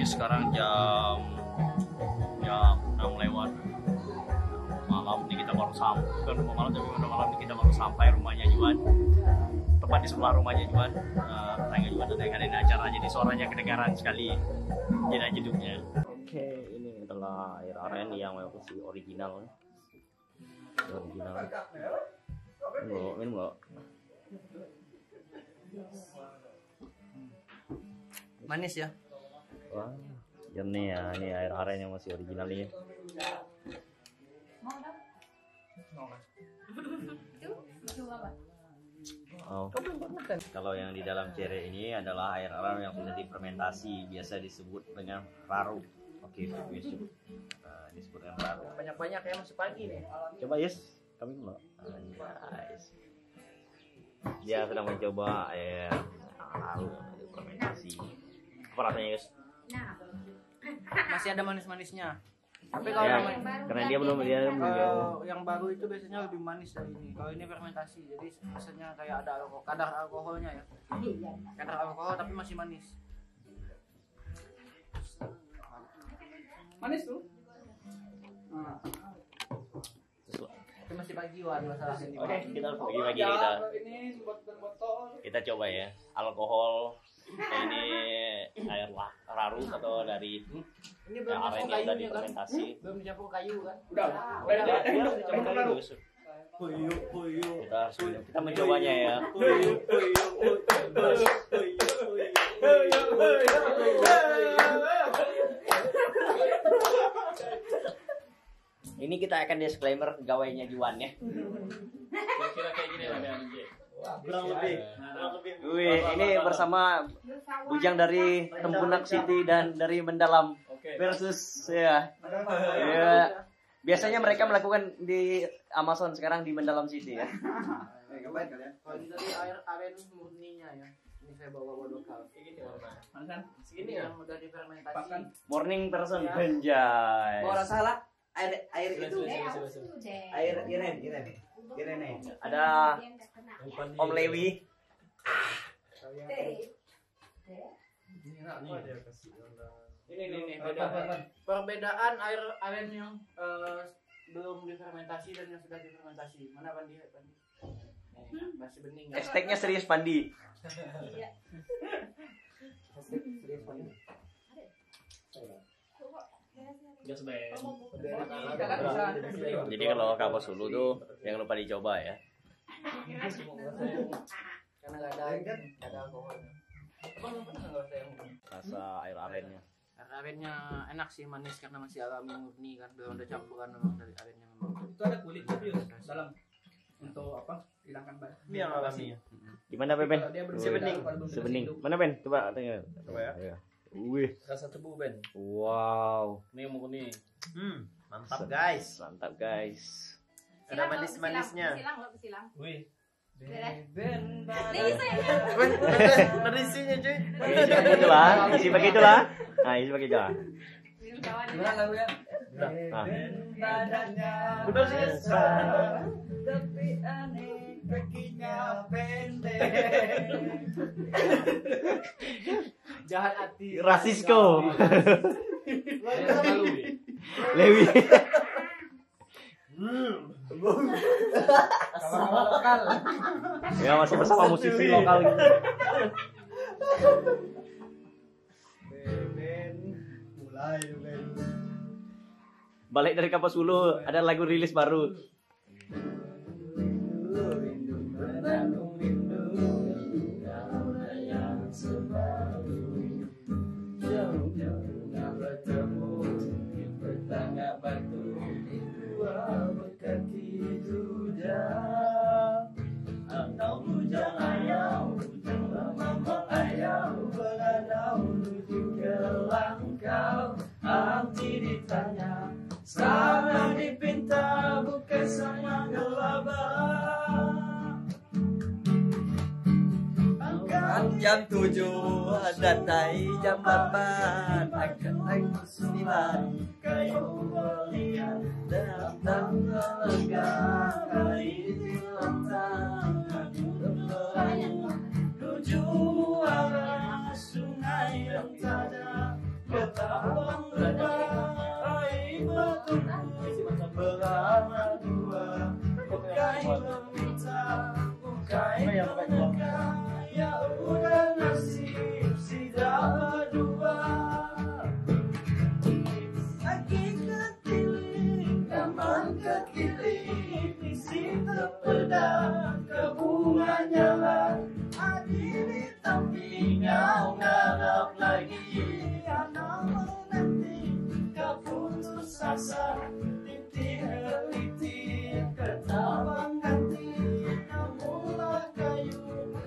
sekarang jam 6 lewat malam nih, kita baru sampai, bukan malam tapi udah malam nih, kita baru sampai rumahnya Juan, tepat di sebelah rumahnya Juan, tetangga Juan dan yang ada acara, jadi suaranya kedengaran sekali jeduk-jeduknya. Oke, ini adalah air aren yang masih original. Minum lo. Manis ya? Wah, jernih ya, ini air aren yang masih original nih. Oh. Kalau yang di dalam cere ini adalah air aren yang sudah difermentasi, biasa disebut dengan raru. Oke, disebut dengan raru. Banyak-banyak ya, masih pagi nih. Coba Yes, kami mau. Nice. Dia sedang mencoba air raru yang difermentasi. Apa rasanya Yes? Masih ada manis-manisnya. Tapi Ya, kalau karena dia belum yang baru itu biasanya lebih manis dari ini. Kalau ini fermentasi, jadi biasanya kayak ada kadar alkoholnya ya. Kadar alkohol tapi masih manis. Manis tuh. Tapi masih pagi Wan masalah ini. Oke, kita harus bagi-bagi kita. Kita coba ya, alkohol ini air raru atau dari Ini belum aren yang sudah difermentasi. Belum dicampur kayu kan? Udah. Kita mencobanya ya. Ini kita akan disclaimer gawainya Juan ya. Kira-kira kayak gini lah ya. Kurang lebih. Wih, ini bersama Bujang dari Tempunak City dan dari Mendalam versus ya. Biasanya mereka melakukan di Amazon, sekarang di Mendalam City ya. Kalau ini tadi air aren murninya ya. Ini saya bawa lokal. Segini yang udah difermentasi. Morning person Benjay. Kalau salah air itu air Iren. Ada Om Lewi. Ini perbedaan air aren yang belum difermentasi dan yang sudah difermentasi. Mana Pandi? Masih bening ya? Hashtagnya serius Pandi. Serius Pandi. Jadi kalau kapas Sulu tuh jangan lupa dicoba ya. Karena nggak ada alkohol. Rasa air arennya. Air arennya enak sih, manis karena masih alami murni kan, belum ada campuran memang dari arennya memang. Itu ada kulit itu dalam untuk apa? Hilangkan bahan. Ini yang alaminya. Gimana Pepen? Sebening. Mana Ben? Coba tanya. Coba ya. Wih, Rasa tebu Ben. wow. Ini yang murni. Mantap guys. Mantap guys. Ada manis-manisnya. Silang. Wih. Berisinya cuy. Isi begitulah. Nah, isi begitulah. Gimana lagunya? Nah. Udah sih. Tapi aneh kakinya pendek. Jahat hati. Rasisko. Lewi. Lokal. Ya masih bersama musisi lokal gitu. Mulai Ben. Balik dari Kapas Hulu ada lagu rilis baru. Sekarang dipinta bukan sayang gelaba. Angkat jam 7 datai jam 8. Angkat lagi 9 kayu belian datang lega kali diletak menuju arah sungai yang tak ada kota. berdua. Lagi ketilik, taman ketilik, isi terpedang ke bunga nyala. Adili tapi kau ngarap lagi, anak menanti kau putus asa. Titik heliti ketabang hati, kamulah kayu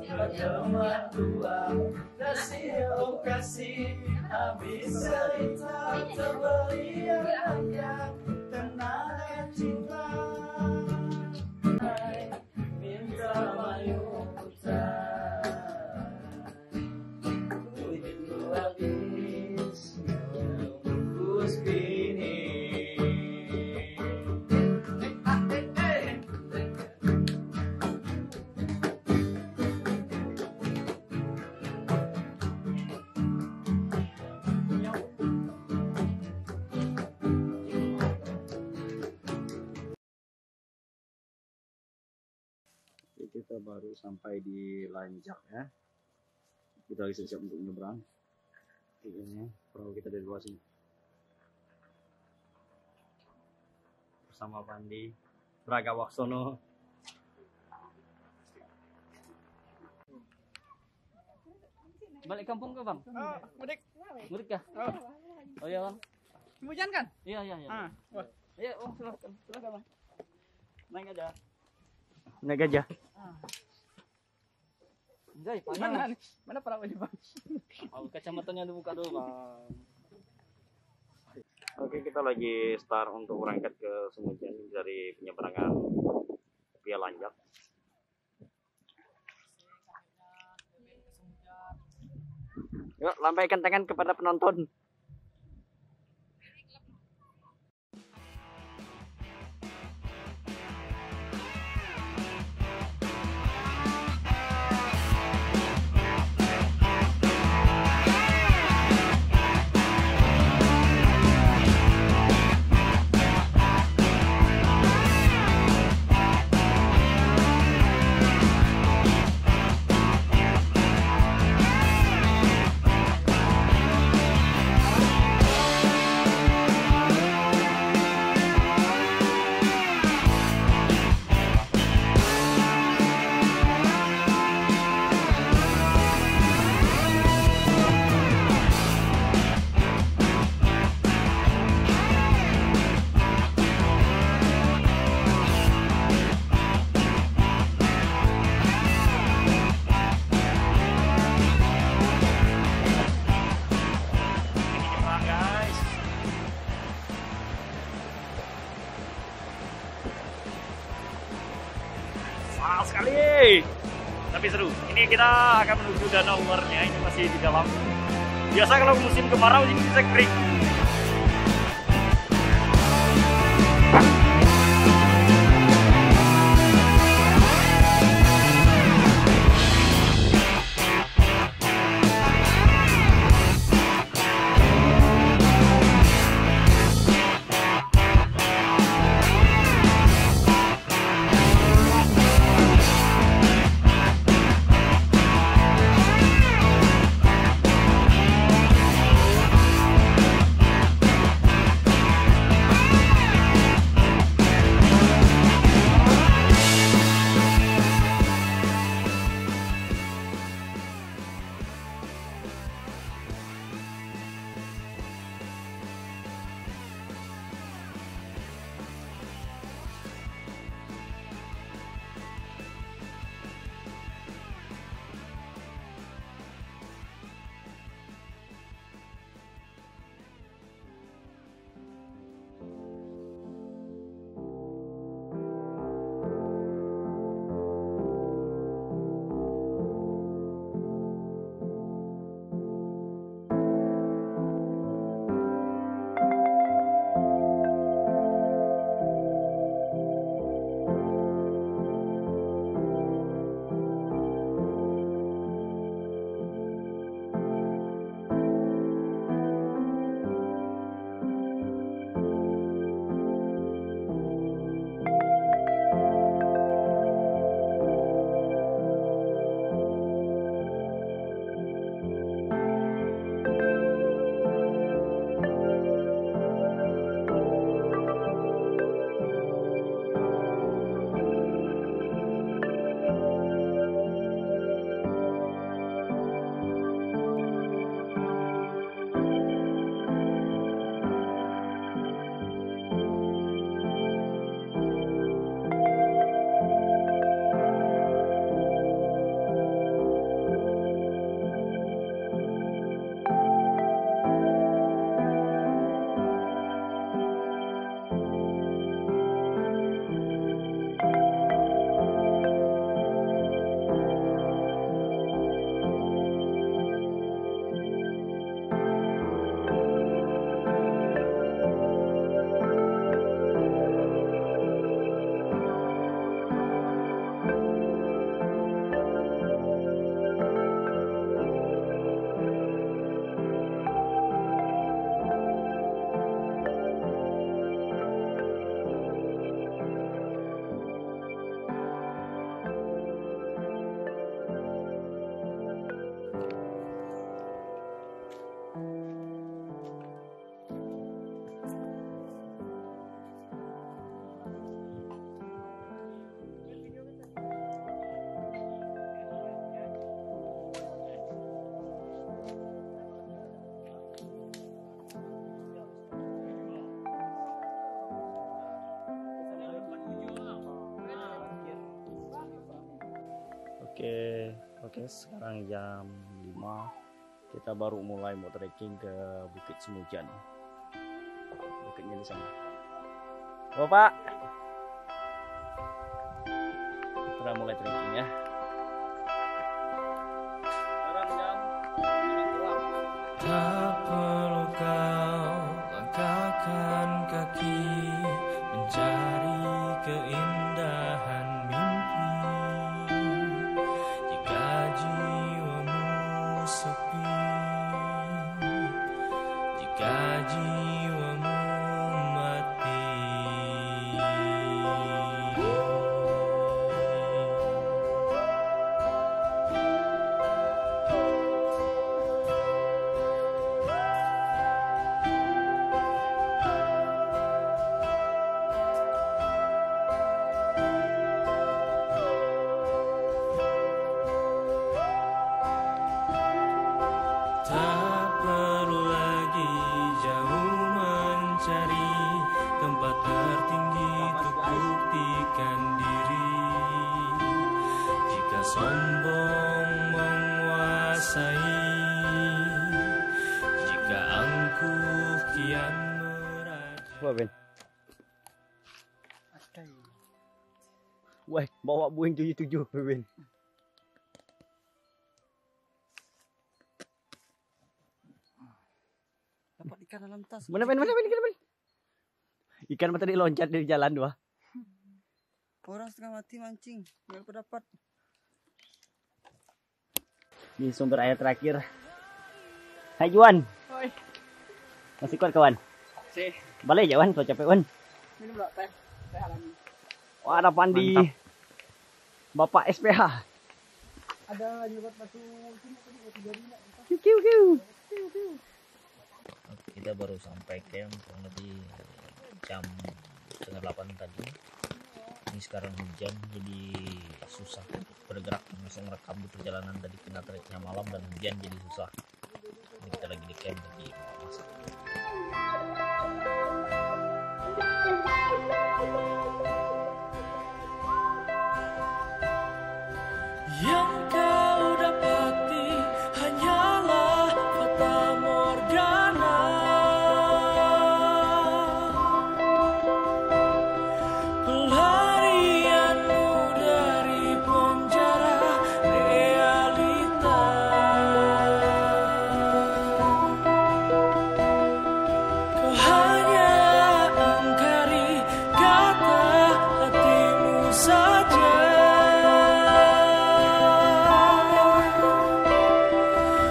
berteman dua. Kasih oh kasih, habis cerita terbelian hanya tenaga cinta. Minta mayu putar, itu habis bungkus bini. Kita baru sampai di Lanjak ya. Kita lagi siap untuk nyebrang. Ini perahu kita dari luar sini. Bersama Pandi, Braga Waksono. Balik kampung ke Bang? Oh, mudik. Mudik kah? Oh iya Bang. Hujan kan? Iya iya iya. Wah. Iya, oh silakan. Silakan Bang. Naik aja. Naik aja. Jai, Mana nih? Mana perahu ini, Bang? Oh, kacamatanya dibuka dulu, Bang. Oke, kita lagi start untuk berangkat ke Semujan dari penyeberangan via Lanjak. Yuk, lambaikan tangan kepada penonton. Mahal sekali, tapi seru. Ini kita akan menuju danau luarnya, ini masih di dalam. Biasa kalau musim kemarau ini bisa kering. Oke, sekarang jam 5. Kita baru mulai mau trekking ke Bukit Semujan. Bukitnya di sana. Bapak, kita mulai trekking ya. Sekarang jam 5 Tak perlu kau langkahkan kaki mencari keindahan mimpi. Jika jiwamu sepi, jika jiwamu mati, tak perlu lagi jauh mencari tempat tertinggi untuk buktikan diri. Jika sombong menguasai, jika angkuh kian merajai. Ben. Wah, bawa Boeing 77 Ben. Dapat ikan dalam tas. Mana Ben? Ikan mah tadi loncat dari jalan dua. Orang setengah mati mancing, nggak dapat. Di sumber air terakhir. Hai Juan. Oi. Masih kuat kawan? Sih. Balik ya Wan, kalau capek Wan. Minum dulu teh. Teh alami. Wah, ada Pandi. Mantap. Bapak SPH. Ada nyubat batu tadi. Kiu. Kita baru sampai camp kurang lebih jam 7:30 tadi. Ini sekarang hujan jadi susah bergerak, langsung rekam di perjalanan tadi kena treknya malam dan hujan jadi susah. Ini kita lagi di camp jadi masak. Yang kau dapati hanyalah fata morgana. Pelarianmu dari penjara realita. Kau hanya ingkari kata hatimu saja.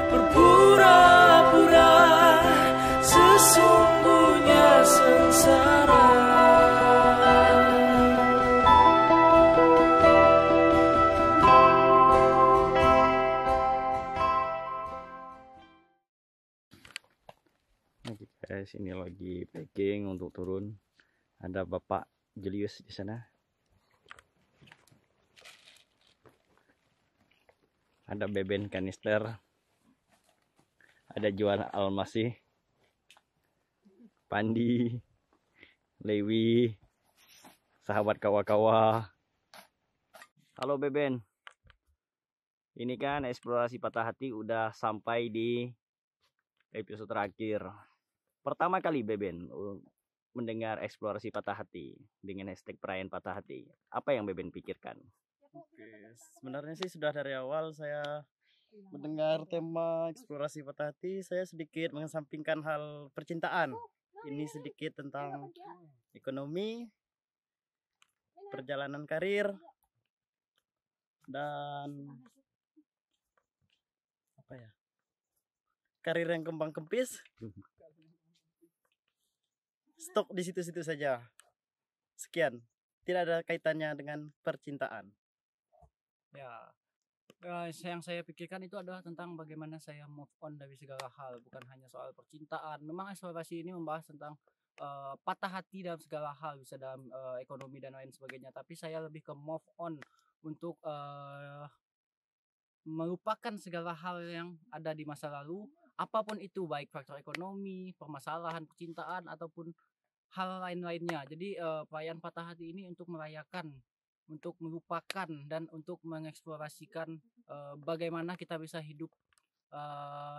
Berpura-pura sesungguhnya sengsara. Nah, guys, ini lagi packing untuk turun. Ada Bapak Julius di sana. Ada Beben kanister. Ada Juan Almasih. Pandi. Lewi. Sahabat kawa-kawa. Halo Beben. Ini kan eksplorasi patah hati udah sampai di episode terakhir. Pertama kali Beben mendengar eksplorasi patah hati dengan hashtag perayaan patah hati. Apa yang Beben pikirkan? Oke, sebenarnya sih sudah dari awal saya mendengar tema eksplorasi patah hati, saya sedikit mengesampingkan hal percintaan. Ini sedikit tentang ekonomi, perjalanan karir, dan apa ya? Karir yang kembang kempis. Stop di situ-situ saja. Sekian. Tidak ada kaitannya dengan percintaan. Ya, yang saya pikirkan itu adalah tentang bagaimana saya move on dari segala hal, bukan hanya soal percintaan. Memang eksplorasi ini membahas tentang patah hati dalam segala hal, bisa dalam ekonomi dan lain sebagainya. Tapi saya lebih ke move on untuk melupakan segala hal yang ada di masa lalu, apapun itu, baik faktor ekonomi, permasalahan percintaan ataupun hal lain-lainnya. Jadi perayaan patah hati ini untuk merayakan untuk melupakan dan untuk mengeksplorasikan bagaimana kita bisa hidup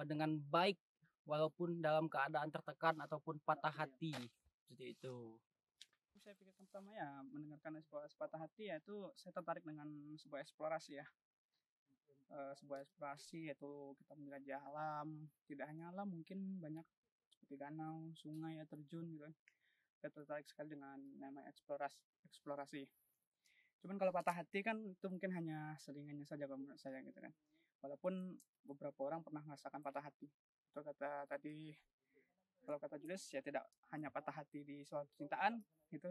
dengan baik walaupun dalam keadaan tertekan ataupun patah hati seperti itu. Saya pikirkan pertama ya mendengarkan eksplorasi patah hati, yaitu saya tertarik dengan sebuah eksplorasi ya. Sebuah eksplorasi yaitu kita menjelajah alam, tidak hanya alam, mungkin banyak seperti danau, sungai, ya, terjun gitu. Saya tertarik sekali dengan nama eksplorasi. Cuman kalau patah hati kan itu mungkin hanya selingannya saja kalau menurut saya gitu kan. Walaupun beberapa orang pernah merasakan patah hati. Itu kata tadi, kalau kata Julius ya tidak hanya patah hati di soal percintaan, itu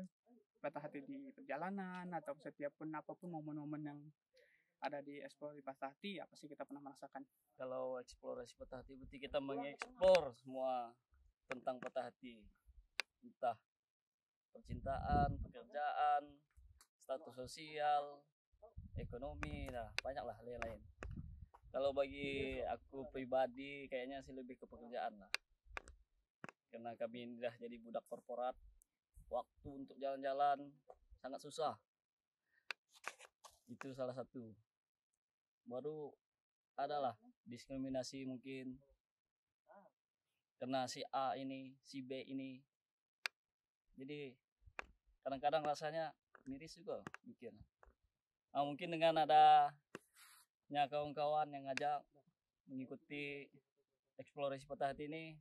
patah hati di perjalanan atau setiap pun apapun momen-momen yang ada di eksplorasi patah hati, ya pasti kita pernah merasakan. Kalau eksplorasi patah hati berarti kita mengeksplor semua tentang patah hati, entah percintaan, pekerjaan, status sosial, ekonomi, nah banyaklah hal lain. Kalau bagi aku pribadi kayaknya sih lebih ke pekerjaan lah, karena kami ini dah jadi budak korporat, waktu untuk jalan-jalan sangat susah, itu salah satu. Baru adalah diskriminasi mungkin karena si A ini, si B ini, jadi kadang-kadang rasanya miris juga mikir. Mungkin dengan adanya kawan-kawan yang ngajak mengikuti eksplorasi patah hati ini,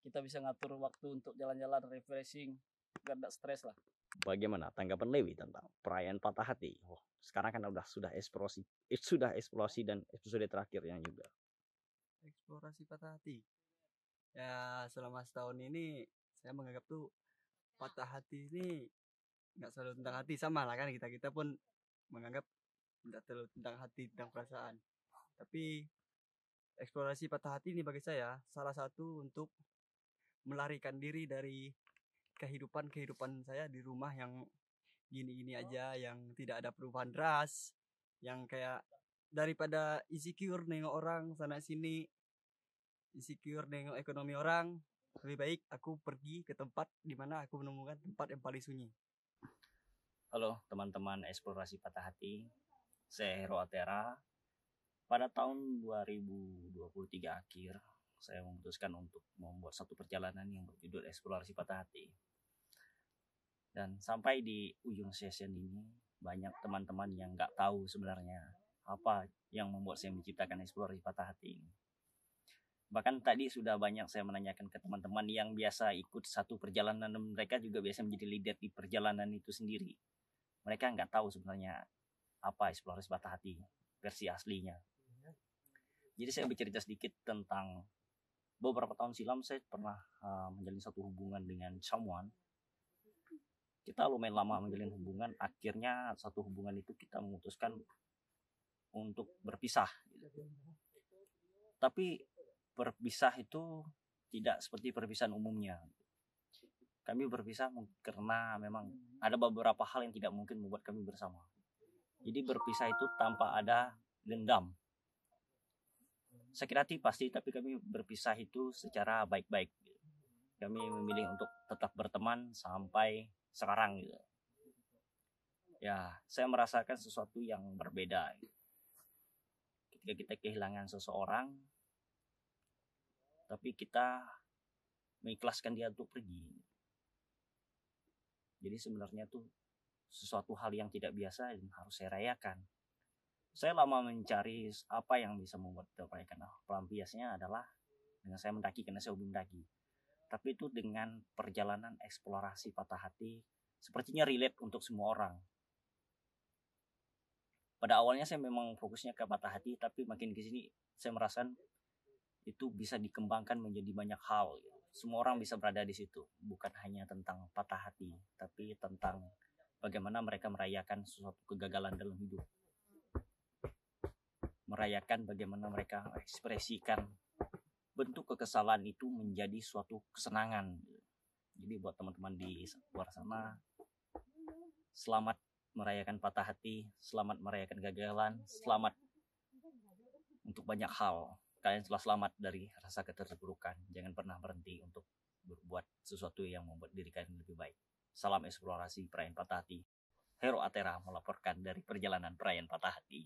kita bisa ngatur waktu untuk jalan-jalan, refreshing, biar tidak stres lah. Bagaimana tanggapan Lewi tentang perayaan patah hati? Sekarang kan sudah eksplorasi dan episode terakhirnya juga. Eksplorasi patah hati. Ya selama setahun ini saya menganggap tuh patah hati ini nggak selalu tentang hati, sama lah kan kita pun menganggap nggak terlalu tentang hati, tentang perasaan. Tapi eksplorasi patah hati ini bagi saya salah satu untuk melarikan diri dari kehidupan saya di rumah yang gini-gini aja, yang tidak ada perubahan deras, yang kayak daripada insecure nengok orang sana sini, insecure nengok ekonomi orang, lebih baik aku pergi ke tempat di mana aku menemukan tempat yang paling sunyi. Halo teman-teman eksplorasi patah hati, saya Hero Atera. Pada tahun 2023 akhir, saya memutuskan untuk membuat satu perjalanan yang berjudul eksplorasi patah hati. Dan sampai di ujung session ini, banyak teman-teman yang nggak tahu sebenarnya apa yang membuat saya menciptakan eksplorasi patah hati ini. Bahkan tadi sudah banyak saya menanyakan ke teman-teman yang biasa ikut satu perjalanan, dan mereka juga biasa menjadi leader di perjalanan itu sendiri. Mereka nggak tahu sebenarnya apa eksplorasi patah hati versi aslinya. Jadi saya bercerita sedikit tentang beberapa tahun silam saya pernah menjalin satu hubungan dengan someone. Kita lumayan lama menjalin hubungan, akhirnya satu hubungan itu kita memutuskan untuk berpisah. Tapi berpisah itu tidak seperti perpisahan umumnya. Kami berpisah karena memang ada beberapa hal yang tidak mungkin membuat kami bersama. Jadi berpisah itu tanpa ada dendam. Sakit hati pasti, tapi kami berpisah itu secara baik-baik. Kami memilih untuk tetap berteman sampai sekarang gitu. Ya, saya merasakan sesuatu yang berbeda. Ketika kita kehilangan seseorang, tapi kita mengikhlaskan dia untuk pergi. Jadi sebenarnya tuh sesuatu hal yang tidak biasa dan harus saya rayakan. Saya lama mencari apa yang bisa membuat kita rayakan. Pelampiasnya adalah dengan saya mendaki, karena saya hobi mendaki. Tapi itu dengan perjalanan eksplorasi patah hati, sepertinya relate untuk semua orang. Pada awalnya saya memang fokusnya ke patah hati, tapi makin ke sini saya merasakan itu bisa dikembangkan menjadi banyak hal. Semua orang bisa berada di situ, bukan hanya tentang patah hati, tapi tentang bagaimana mereka merayakan sesuatu kegagalan dalam hidup. Merayakan bagaimana mereka ekspresikan bentuk kekesalan itu menjadi suatu kesenangan. Jadi buat teman-teman di luar sana, selamat merayakan patah hati, selamat merayakan kegagalan, selamat untuk banyak hal. Kalian telah selamat dari rasa keterpurukan. Jangan pernah berhenti untuk berbuat sesuatu yang membuat diri kalian lebih baik. Salam eksplorasi perayaan patah hati. Hero Atera melaporkan dari perjalanan perayaan Patah Hati.